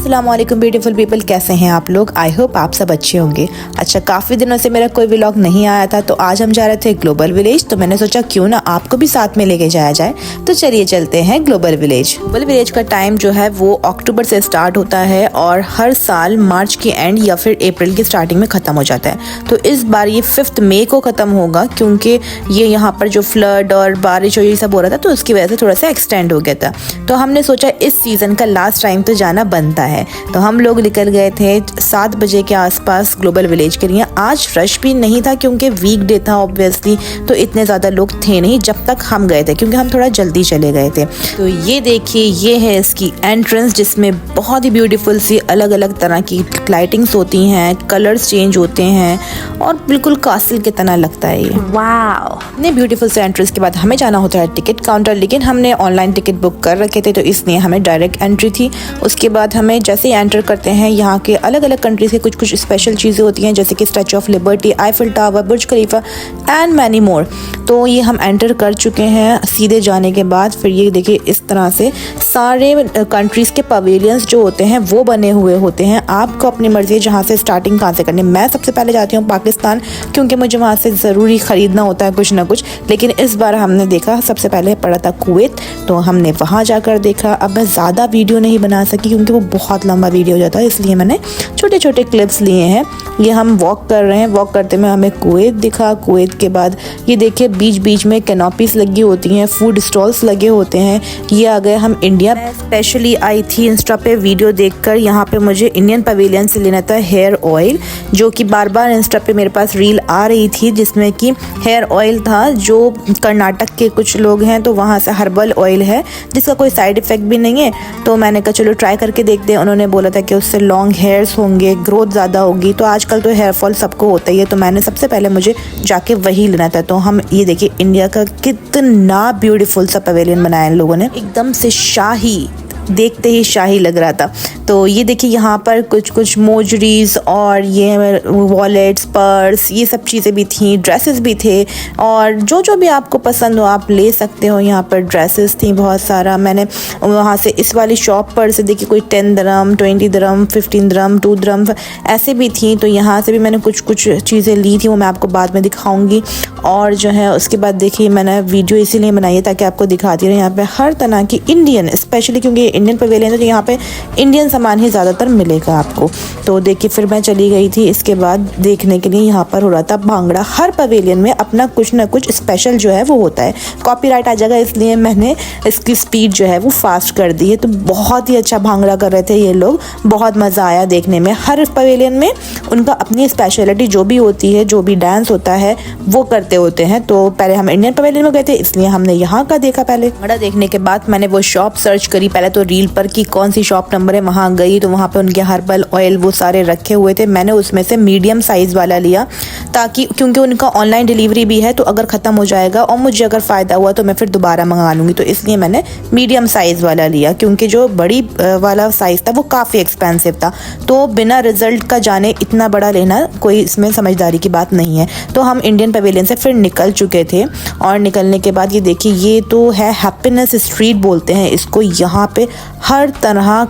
अस्सलामुअलैकुम beautiful people, कैसे हैं आप लोग। आई होप आप सब अच्छे होंगे। अच्छा, काफ़ी दिनों से मेरा कोई व्लॉग नहीं आया था, तो आज हम जा रहे थे ग्लोबल विलेज। तो मैंने सोचा क्यों ना आपको भी साथ में लेके जाया जाए। तो चलिए चलते हैं ग्लोबल विलेज। ग्लोबल विलेज का टाइम जो है वो अक्टूबर से स्टार्ट होता है और हर साल मार्च के एंड या फिर अप्रैल की स्टार्टिंग में ख़त्म हो जाता है। तो इस बार ये 5 मई को ख़त्म होगा, क्योंकि ये यहाँ पर जो फ्लड और बारिश और ये सब हो रहा था, तो उसकी वजह से थोड़ा सा एक्सटेंड हो गया था। तो हमने सोचा इस सीज़न का लास्ट टाइम तो जाना बनता है। तो हम लोग निकल गए थे 7 बजे के आसपास ग्लोबल विलेज के लिए। आज रश भी नहीं था क्योंकि वीकडे था ऑब्वियसली, तो इतने ज़्यादा लोग थे नहीं जब तक हम गए थे, क्योंकि हम थोड़ा जल्दी चले गए थे। तो ये देखिए, ये है इसकी एंट्रेंस, जिसमें बहुत ही ब्यूटीफुल सी अलग अलग तरह की लाइटिंग्स होती हैं, कलर्स चेंज होते हैं और बिल्कुल कासिल की तरह लगता है ये। वाओ, इतने ब्यूटीफुल से एंट्रेंस के बाद हमें जाना होता है टिकट काउंटर, लेकिन हमने ऑनलाइन टिकट बुक कर रखे थे, तो इसलिए हमें डायरेक्ट एंट्री थी। उसके बाद हमें जैसे ही एंटर करते हैं, यहाँ के अलग अलग कंट्रीज के कुछ कुछ स्पेशल चीज़ें होती हैं, जैसे कि statue of liberty, Eiffel tower, Burj Khalifa and many more. तो ये हम एंटर कर चुके हैं। सीधे जाने के बाद फिर ये देखिए, इस तरह से सारे कंट्रीज़ के पवेलियंस जो होते हैं वो बने हुए होते हैं। आपको अपनी मर्जी है जहाँ से स्टार्टिंग कहाँ से करनी। मैं सबसे पहले जाती हूँ पाकिस्तान, क्योंकि मुझे वहाँ से ज़रूरी ख़रीदना होता है कुछ ना कुछ। लेकिन इस बार हमने देखा, सबसे पहले पड़ा था कुवैत, तो हमने वहाँ जाकर देखा। अब मैं ज़्यादा वीडियो नहीं बना सकी क्योंकि वो बहुत लंबा वीडियो हो जाता है, इसलिए मैंने छोटे छोटे क्लिप्स लिए हैं। ये हम वॉक कर रहे हैं, वॉक करते में हमें कुवैत दिखा। कुवैत के बाद ये देखिए, बीच बीच में कैनोपीज लगी होती हैं, फूड स्टॉल्स लगे होते हैं। ये आ गए हम इंडिया। स्पेशली आई थी इंस्टा पे वीडियो देखकर। यहाँ पे मुझे इंडियन पवेलियन से लेना था हेयर ऑयल, जो कि बार बार इंस्टा पे मेरे पास रील आ रही थी, जिसमें कि हेयर ऑयल था जो कर्नाटक के कुछ लोग हैं, तो वहाँ से हर्बल ऑयल है जिसका कोई साइड इफ़ेक्ट भी नहीं है। तो मैंने कहा चलो ट्राई करके देखते हैं। उन्होंने बोला था कि उससे लॉन्ग हेयर्स होंगे, ग्रोथ ज़्यादा होगी। तो आजकल तो हेयर फॉल सबको होता ही है, तो मैंने सबसे पहले मुझे जाके वही लेना था। तो हम ये देखिए, इंडिया का कितना ब्यूटीफुल सा पवेलियन बनाया इन लोगों ने, एकदम से शाही, देखते ही शाही लग रहा था। तो ये देखिए, यहाँ पर कुछ कुछ मोजरीज और ये वॉलेट्स, पर्स, ये सब चीज़ें भी थी, ड्रेसेस भी थे, और जो जो भी आपको पसंद हो आप ले सकते हो। यहाँ पर ड्रेसेस थी बहुत सारा। मैंने वहाँ से इस वाली शॉप पर से देखी, कोई 10 दिरहम, 20 दिरहम, 15 दिरहम, 2 दिरहम ऐसे भी थी। तो यहाँ से भी मैंने कुछ कुछ चीज़ें ली थी, वो मैं आपको बाद में दिखाऊँगी। और जो है उसके बाद देखिए, मैंने वीडियो इसीलिए बनाई है ताकि आपको दिखाती रहे। यहाँ पर हर तरह की इंडियन, स्पेशली क्योंकि इंडियन पवेलियन है, तो यहाँ पे इंडियन सामान ही ज़्यादातर मिलेगा आपको। तो देखिए, फिर मैं चली गई थी इसके बाद देखने के लिए। यहाँ पर हो रहा था भांगड़ा। हर पवेलियन में अपना कुछ ना कुछ स्पेशल जो है वो होता है। कॉपीराइट आ जाएगा, इसलिए मैंने इसकी स्पीड जो है वो फास्ट कर दी है। तो बहुत ही अच्छा भांगड़ा कर रहे थे ये लोग, बहुत मज़ा आया देखने में। हर पवेलियन में उनका अपनी स्पेशलिटी जो भी होती है, जो भी डांस होता है वो करते होते हैं। तो पहले हम इंडियन पवेलियन में गए थे, इसलिए हमने यहाँ का देखा। पहले भांगड़ा देखने के बाद मैंने वो शॉप सर्च करी, पहले तो रील पर कि कौन सी शॉप नंबर है, वहाँ गई तो वहाँ पे उनके हर्बल ऑयल वो सारे रखे हुए थे। मैंने उसमें से मीडियम साइज़ वाला लिया, ताकि क्योंकि उनका ऑनलाइन डिलीवरी भी है, तो अगर ख़त्म हो जाएगा और मुझे अगर फ़ायदा हुआ तो मैं फिर दोबारा मंगा लूँगी। तो इसलिए मैंने मीडियम साइज़ वाला लिया, क्योंकि जो बड़ी वाला साइज़ था वो काफ़ी एक्सपेंसिव था। तो बिना रिजल्ट का जाने इतना बड़ा लेना कोई इसमें समझदारी की बात नहीं है। तो हम इंडियन पवेलियन से फिर निकल चुके थे, और निकलने के बाद ये देखिए, ये तो है हैप्पीनेस स्ट्रीट बोलते हैं इसको। यहाँ पे हर तरह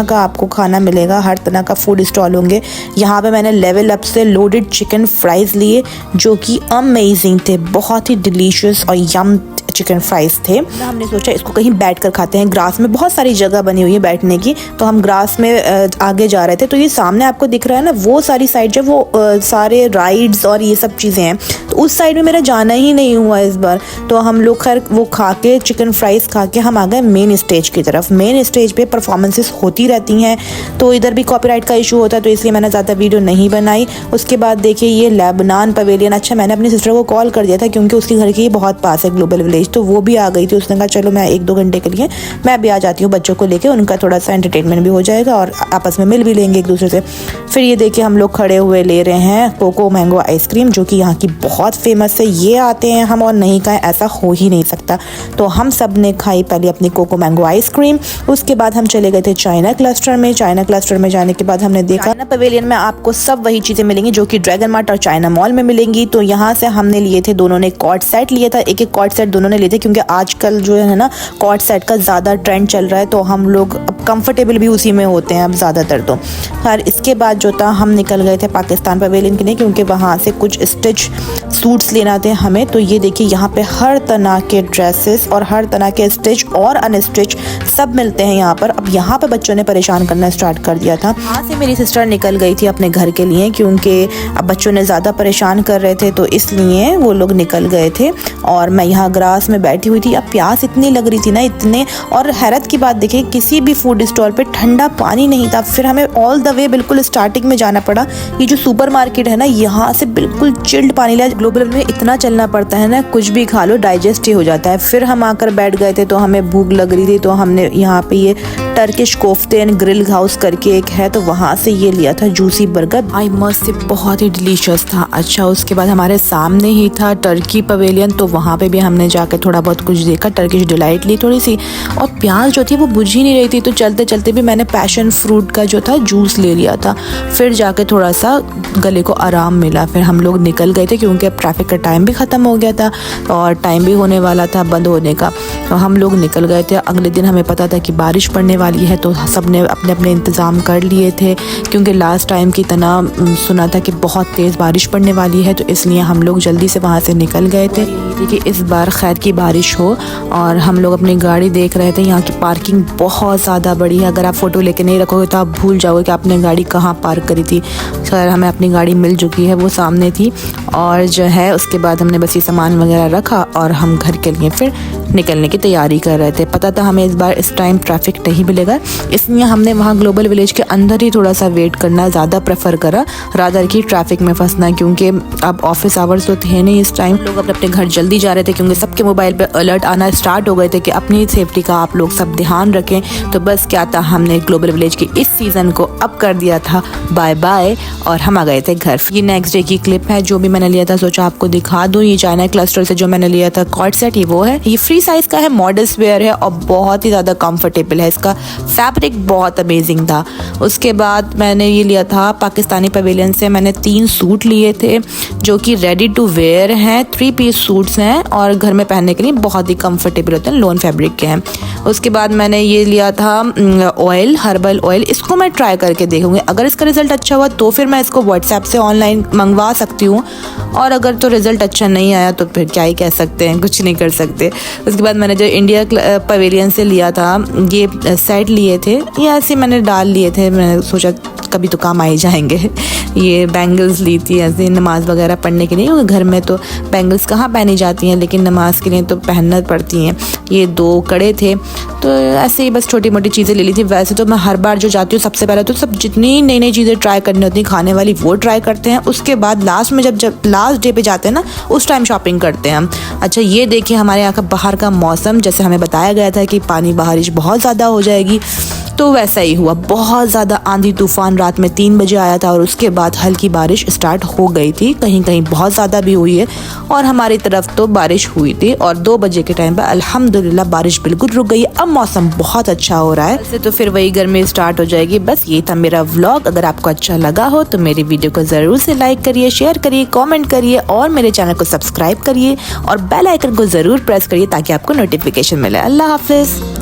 का आपको खाना मिलेगा, हर तरह का फूड स्टॉल होंगे। यहाँ पे मैंने लेवल अप से लोडेड चिकन फ्राइज़ लिए, जो कि अमेजिंग थे, बहुत ही डिलीशियस और यम चिकन फ्राइज़ थे। हमने सोचा इसको कहीं बैठ कर खाते हैं। ग्रास में बहुत सारी जगह बनी हुई है बैठने की, तो हम ग्रास में आगे जा रहे थे। तो ये सामने आपको दिख रहा है ना, वो सारी साइड जो वो सारे राइड्स और ये सब चीज़ें हैं, तो उस साइड में मेरा जाना ही नहीं हुआ इस बार। तो हम लोग खैर वो खा के, चिकन फ्राइज़ खा के हम आ गए मेन स्टेज की तरफ। मेन स्टेज पे परफॉर्मेंसेस होती रहती हैं, तो इधर भी कॉपीराइट का इशू होता है, तो इसलिए मैंने ज़्यादा वीडियो नहीं बनाई। उसके बाद देखिए, ये लेबनान पवेलियन। अच्छा, मैंने अपनी सिस्टर को कॉल कर दिया था, क्योंकि उसके घर के बहुत पास है ग्लोबल विलेज, तो वो भी आ गई थी। उसने कहा चलो मैं 1-2 घंटे के लिए मैं भी आ जाती हूँ बच्चों को लेके, उनका थोड़ा सा एंटरटेनमेंट भी हो जाएगा और आपस में मिल भी लेंगे एक दूसरे से। फिर ये देखिए हम लोग खड़े हुए ले रहे हैं कोको मैंगो आइसक्रीम, जो कि यहाँ की बहुत फेमस है। ये आते हैं हम और नहीं खाएं ऐसा हो ही नहीं सकता। तो हम सब ने खाई पहले अपनी कोको मैंगो आइसक्रीम। उसके बाद हम चले गए थे चाइना क्लस्टर में। चाइना क्लस्टर में जाने के बाद हमने देखा चाइना पवेलियन में आपको सब वही चीज़ें मिलेंगी जो कि ड्रैगन मार्ट और चाइना मॉल में मिलेंगी। तो यहाँ से हमने लिए थे, दोनों ने कॉर्ड सेट लिया था, एक कॉर्ड सेट दोनों ने लिए थे, क्योंकि आजकल जो है ना कॉर्ड सेट का ज़्यादा ट्रेंड चल रहा है। तो हम लोग अब कंफर्टेबल भी उसी में होते हैं अब ज़्यादातर। तो खैर इसके बाद जो था हम निकल गए थे पाकिस्तान पवेलियन के लिए, क्योंकि वहाँ से कुछ स्टिच सूट्स लेना थे हमें। तो ये देखिए यहाँ पे हर तरह के ड्रेसेस और हर तरह के स्टिच और अनस्टिच सब मिलते हैं यहाँ पर। अब यहाँ पे बच्चों ने परेशान करना स्टार्ट कर दिया था। वहाँ से मेरी सिस्टर निकल गई थी अपने घर के लिए, क्योंकि अब बच्चों ने ज़्यादा परेशान कर रहे थे, तो इसलिए वो लोग निकल गए थे और मैं यहाँ ग्रास में बैठी हुई थी। अब प्यास इतनी लग रही थी ना, इतने, और हैरत की बात देखिए किसी भी फूड स्टॉल पे ठंडा पानी नहीं था। फिर हमें ऑल द वे बिल्कुल स्टार्टिंग में जाना पड़ा। ये जो सुपर मार्केट है ना, यहाँ से बिल्कुल चिल्ड पानी लिया। ग्लोबल में इतना चलना पड़ता है ना, कुछ भी खा लो डाइजेस्ट ही हो जाता है। फिर हम आकर बैठ गए थे, तो हमें भूख लग रही थी, तो हमने यहाँ पे ये टर्किश कोफ्ते एंड ग्रिल हाउस करके एक है, तो वहाँ से ये लिया था juicy burger. I must say बहुत ही डिलीशियस था। अच्छा उसके बाद हमारे सामने ही था टर्की पवेलियन, तो वहाँ पे भी हमने जाकर थोड़ा बहुत कुछ देखा, टर्किश डिलाइट ली थोड़ी सी, और प्याज जो थी वो बुझ ही नहीं रही थी। तो चलते चलते भी मैंने पैशन फ्रूट का जो था जूस ले लिया था। फिर जाके थोड़ा सा गले को आराम मिला। फिर हम लोग निकल गए थे, क्योंकि अब ट्रैफिक का टाइम भी ख़त्म हो गया था और टाइम भी होने वाला था बंद होने का। तो हम लोग निकल गए थे। अगले दिन हमें पता था कि बारिश पड़ने वाली है, तो सब ने अपने अपने इंतज़ाम कर लिए थे, क्योंकि लास्ट टाइम की तरह सुना था कि बहुत तेज़ बारिश पड़ने वाली है। तो इसलिए हम लोग जल्दी से वहाँ से निकल गए थे कि इस बार खैर की बारिश हो। और हम लोग अपनी गाड़ी देख रहे थे। यहाँ की पार्किंग बहुत ज़्यादा बड़ी है। अगर आप फ़ोटो लेके नहीं रखोगे तो आप भूल जाओगे कि आपने गाड़ी कहाँ पार्क करी थी। खैर हमें अपनी गाड़ी मिल चुकी है, वो सामने थी। और जो है उसके बाद हमने बस ये सामान वगैरह रखा और हम घर के लिए फिर निकलने की तैयारी कर रहे थे। पता था हमें इस बार इस टाइम ट्रैफिक नहीं मिलेगा, इसलिए हमने वहाँ ग्लोबल विलेज के अंदर ही थोड़ा सा वेट करना ज़्यादा प्रेफर करा रादर की ट्रैफिक में फंसना, क्योंकि अब ऑफिस आवर्स तो थे नहीं इस टाइम। लोग अपने घर जल्दी जा रहे थे, क्योंकि सबके मोबाइल पे अलर्ट आना स्टार्ट हो गए थे कि अपनी सेफ्टी का आप लोग सब ध्यान रखें। तो बस क्या था, हमने ग्लोबल विलेज के इस सीज़न को अब कर दिया था बाय बाय और हम आ गए थे घर। ये नेक्स्ट डे की क्लिप है जो भी मैंने लिया था, सोचा आपको दिखा दूँ। ये चाइना क्लस्टर से जो मैंने लिया था कॉर्ड सेट, ये वो है। ये फ्री साइज़ का है, मॉडस्ट वेयर है और बहुत ही ज़्यादा कंफर्टेबल है। इसका फैब्रिक बहुत अमेजिंग था। उसके बाद मैंने ये लिया था पाकिस्तानी पवेलियन से, मैंने 3 सूट लिए थे जो कि रेडी टू वेयर हैं। 3 पीस सूट्स हैं और घर में पहनने के लिए बहुत ही कंफर्टेबल होते हैं, लोन फैब्रिक के हैं। उसके बाद मैंने ये लिया था ऑयल, हर्बल ऑयल। इसको मैं ट्राई करके देखूँगी, अगर इसका रिज़ल्ट अच्छा हुआ तो फिर मैं इसको व्हाट्सएप से ऑनलाइन मंगवा सकती हूँ, और अगर तो रिज़ल्ट अच्छा नहीं आया तो फिर क्या ही कह सकते हैं, कुछ नहीं कर सकते। उसके बाद मैंने जो इंडिया पवेलियन से लिया था, ये सेट लिए थे, ये ऐसे मैंने डाल लिए थे, मैंने सोचा कभी तो काम आ ही जाएंगे। ये बैंगल्स ली थी ऐसे नमाज़ वगैरह पढ़ने के लिए, क्योंकि घर में तो बैंगल्स कहाँ पहनी जाती हैं, लेकिन नमाज के लिए तो पहनना पड़ती हैं। ये 2 कड़े थे, तो ऐसे ही बस छोटी मोटी चीज़ें ले ली थी। वैसे तो मैं हर बार जो जाती हूँ सबसे पहले तो सब जितनी नई नई चीज़ें ट्राई करनी होती हैं खाने वाली, वो ट्राई करते हैं। उसके बाद लास्ट में जब लास्ट डे पे जाते हैं ना, उस टाइम शॉपिंग करते हैं हम। अच्छा ये देखिए हमारे यहाँ का बाहर का मौसम, जैसे हमें बताया गया था कि पानी बारिश बहुत ज़्यादा हो जाएगी, तो वैसा ही हुआ। बहुत ज़्यादा आंधी तूफान रात में 3 बजे आया था और उसके बाद हल्की बारिश स्टार्ट हो गई थी, कहीं कहीं बहुत ज़्यादा भी हुई है, और हमारी तरफ तो बारिश हुई थी। और 2 बजे के टाइम पर अल्हम्दुलिल्लाह बारिश बिल्कुल रुक गई। अब मौसम बहुत अच्छा हो रहा है, वैसे तो फिर वही गर्मी स्टार्ट हो जाएगी। बस ये था मेरा व्लॉग। अगर आपको अच्छा लगा हो तो मेरी वीडियो को ज़रूर से लाइक करिए, शेयर करिए, कॉमेंट करिए और मेरे चैनल को सब्सक्राइब करिए और बेल आइकन को ज़रूर प्रेस करिए ताकि आपको नोटिफिकेशन मिले। अल्लाह हाफिज़।